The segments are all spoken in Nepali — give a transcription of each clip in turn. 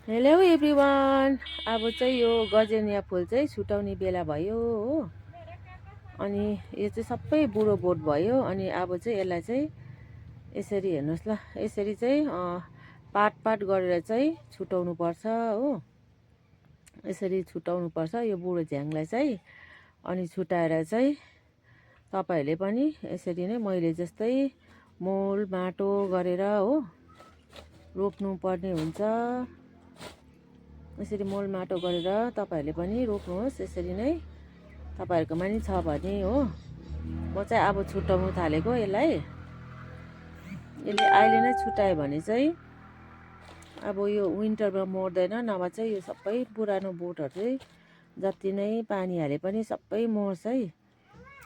Hello everyone. अब चाहिँ यो गजेनिया फुल चाहिँ छुटाउने बेला भयो हो। अनि यो चाहिँ सबै बुढो बोट भयो। अनि अब चाहिँ यसलाई चाहिँ यसरी हेर्नुहोस् ल, यसरी चाहिँ पाट पाट गरेर चाहिँ छुटाउनु पर्छ हो। यसरी छुटाउनु पर्छ यो बुढो झ्याङलाई चाहिँ। अनि छुटाएर चाहिँ तपाईँहरूले पनि यसरी नै मैले जस्तै मोल माटो गरेर हो रोप्नु पर्ने हुन्छ। यसरी मोल माटो गरेर तपाईँहरूले पनि रोप्नुहोस्। यसरी नै तपाईँहरूकोमा नि छ भने हो। म चाहिँ अब छुट्याउनु थालेको यसलाई। यसले अहिले नै छुट्यायो भने चाहिँ अब यो विन्टरमा मर्दैन, नभए चाहिँ यो सबै पुरानो बोटहरू चाहिँ जति नै पानी हाले पनि सबै मर्छ है।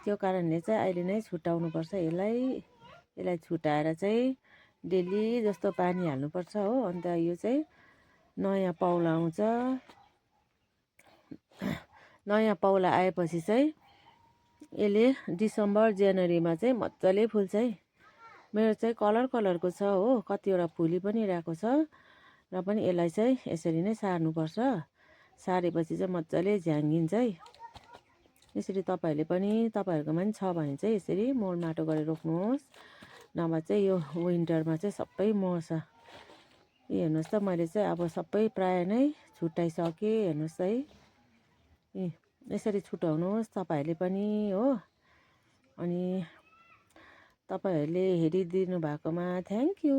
त्यो कारणले चाहिँ अहिले नै छुट्याउनुपर्छ यसलाई छुट्याएर चाहिँ डेली जस्तो पानी हाल्नुपर्छ हो। अन्त यो चाहिँ नयाँ पाउला आउँछ। नयाँ पाउला आएपछि चाहिँ यसले डिसेम्बर जनवरीमा चाहिँ मजाले फुल्छ है। मेरो चाहिँ कलर कलरको छ हो, कतिवटा फुली पनि रहेको छ। र पनि यसलाई चाहिँ यसरी नै सार्नुपर्छ। सारेपछि चाहिँ मजाले झ्याङ्गिन्छ है। यसरी तपाईँहरूले पनि तपाईँहरूकोमा पनि छ भने चाहिँ यसरी मोल माटो गरेर रोप्नुहोस्। नभए चाहिँ यो विन्टरमा चाहिँ सबै मर्छ। यो हेर्नुहोस् त, मैले चाहिँ अब सबै प्राय नै छुट्याइसकेँ। हेर्नुहोस् है, यसरी छुट्याउनुहोस् तपाईँहरूले पनि हो। अनि तपाईँहरूले हेरिदिनु भएकोमा थ्याङ्क यू।